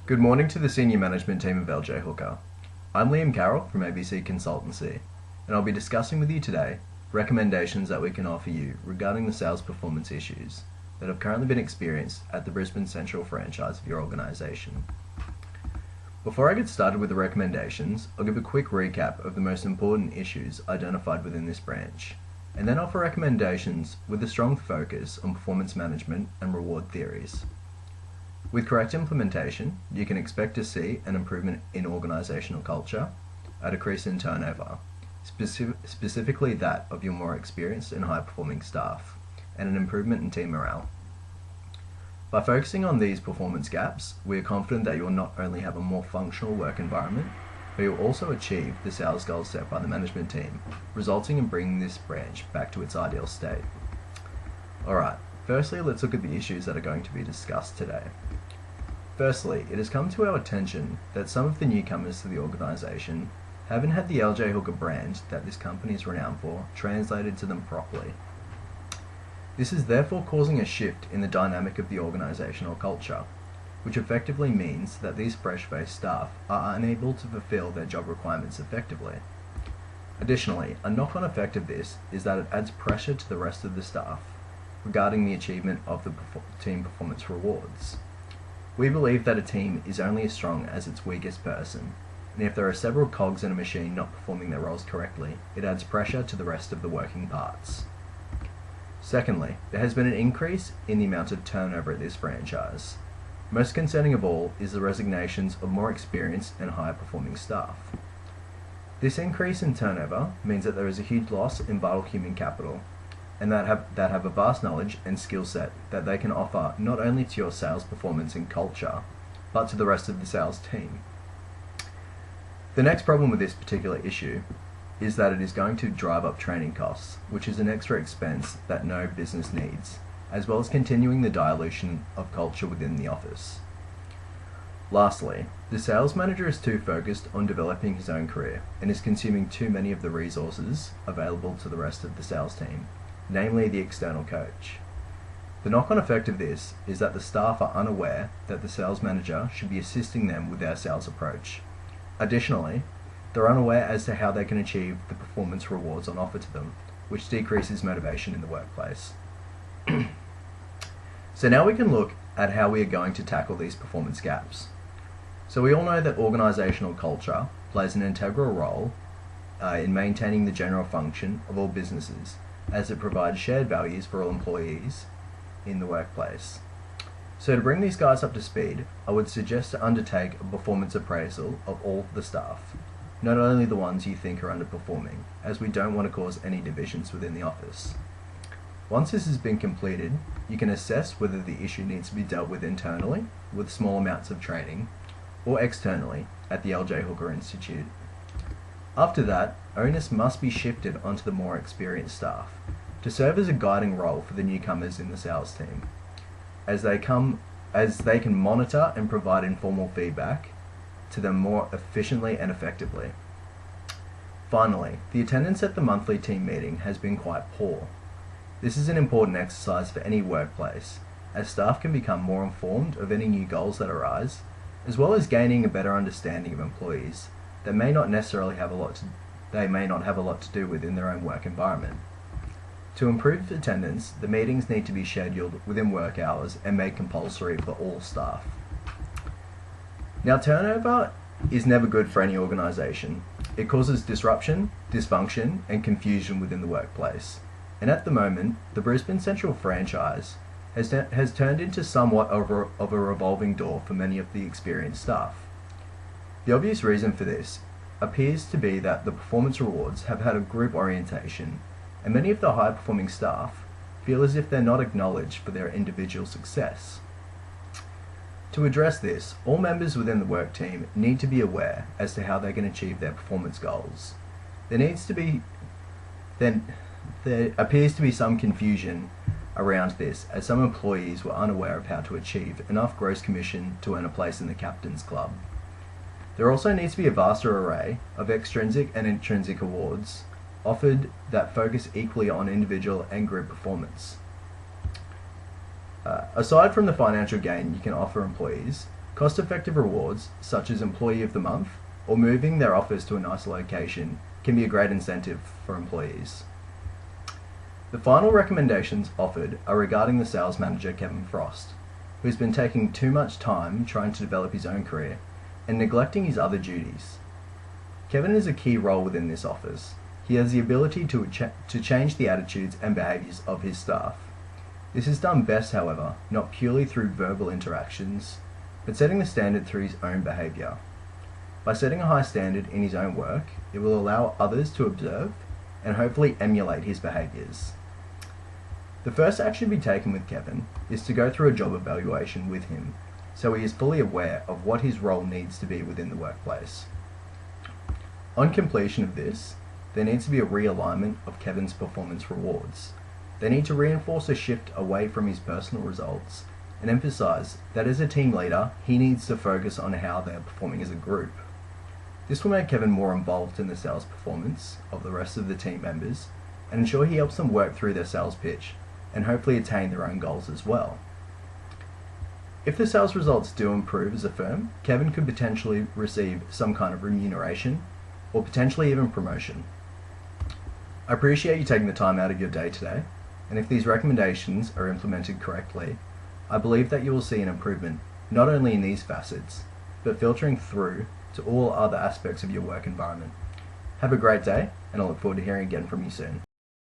Good morning to the senior management team of LJ Hooker. I'm Liam Carroll from ABC Consultancy, and I'll be discussing with you today recommendations that we can offer you regarding the sales performance issues that have currently been experienced at the Brisbane Central franchise of your organisation. Before I get started with the recommendations, I'll give a quick recap of the most important issues identified within this branch, and then offer recommendations with a strong focus on performance management and reward theories. With correct implementation, you can expect to see an improvement in organisational culture, a decrease in turnover, specifically that of your more experienced and high-performing staff, and an improvement in team morale. By focusing on these performance gaps, we are confident that you will not only have a more functional work environment, but you will also achieve the sales goals set by the management team, resulting in bringing this branch back to its ideal state. Alright, firstly let's look at the issues that are going to be discussed today. Firstly, it has come to our attention that some of the newcomers to the organisation haven't had the LJ Hooker brand that this company is renowned for translated to them properly. This is therefore causing a shift in the dynamic of the organisational culture, which effectively means that these fresh-faced staff are unable to fulfil their job requirements effectively. Additionally, a knock-on effect of this is that it adds pressure to the rest of the staff regarding the achievement of the team performance rewards. We believe that a team is only as strong as its weakest person, and if there are several cogs in a machine not performing their roles correctly, it adds pressure to the rest of the working parts. Secondly, there has been an increase in the amount of turnover at this franchise. Most concerning of all is the resignations of more experienced and higher performing staff. This increase in turnover means that there is a huge loss in vital human capital, and that have a vast knowledge and skill set that they can offer not only to your sales performance and culture, but to the rest of the sales team. The next problem with this particular issue is that it is going to drive up training costs, which is an extra expense that no business needs, as well as continuing the dilution of culture within the office. Lastly, the sales manager is too focused on developing his own career and is consuming too many of the resources available to the rest of the sales team, namely the external coach. The knock-on effect of this is that the staff are unaware that the sales manager should be assisting them with their sales approach. Additionally, they're unaware as to how they can achieve the performance rewards on offer to them, which decreases motivation in the workplace. So now we can look at how we are going to tackle these performance gaps. So we all know that organisational culture plays an integral role in maintaining the general function of all businesses, as it provides shared values for all employees in the workplace. So to bring these guys up to speed, I would suggest to undertake a performance appraisal of all of the staff, not only the ones you think are underperforming, as we don't want to cause any divisions within the office. Once this has been completed, you can assess whether the issue needs to be dealt with internally, with small amounts of training, or externally at the LJ Hooker Institute. After that, onus must be shifted onto the more experienced staff to serve as a guiding role for the newcomers in the sales team, as they can monitor and provide informal feedback to them more efficiently and effectively. Finally, the attendance at the monthly team meeting has been quite poor. This is an important exercise for any workplace, as staff can become more informed of any new goals that arise, as well as gaining a better understanding of employees that may not have a lot to do within their own work environment. To improve attendance, the meetings need to be scheduled within work hours and made compulsory for all staff. Now, turnover is never good for any organisation. It causes disruption, dysfunction, and confusion within the workplace. And at the moment, the Brisbane Central franchise has turned into somewhat of a revolving door for many of the experienced staff. The obvious reason for this appears to be that the performance rewards have had a group orientation, and many of the high-performing staff feel as if they're not acknowledged for their individual success. To address this, all members within the work team need to be aware as to how they can achieve their performance goals. There appears to be some confusion around this, as some employees were unaware of how to achieve enough gross commission to earn a place in the captain's club. There also needs to be a vaster array of extrinsic and intrinsic awards offered that focus equally on individual and group performance. Aside from the financial gain you can offer employees, Cost-effective rewards, such as Employee of the Month, or moving their office to a nicer location, can be a great incentive for employees. The final recommendations offered are regarding the sales manager Kevin Frost, who has been taking too much time trying to develop his own career and neglecting his other duties. Kevin is a key role within this office. He has the ability to change the attitudes and behaviours of his staff. This is done best, however, not purely through verbal interactions, but setting the standard through his own behaviour. By setting a high standard in his own work, it will allow others to observe and hopefully emulate his behaviours. The first action to be taken with Kevin is to go through a job evaluation with him, so he is fully aware of what his role needs to be within the workplace. On completion of this, there needs to be a realignment of Kevin's performance rewards. They need to reinforce a shift away from his personal results and emphasise that as a team leader, he needs to focus on how they are performing as a group. This will make Kevin more involved in the sales performance of the rest of the team members and ensure he helps them work through their sales pitch and hopefully attain their own goals as well. If the sales results do improve as a firm, Kevin could potentially receive some kind of remuneration or potentially even promotion. I appreciate you taking the time out of your day today, and if these recommendations are implemented correctly, I believe that you will see an improvement not only in these facets, but filtering through to all other aspects of your work environment. Have a great day, and I look forward to hearing again from you soon.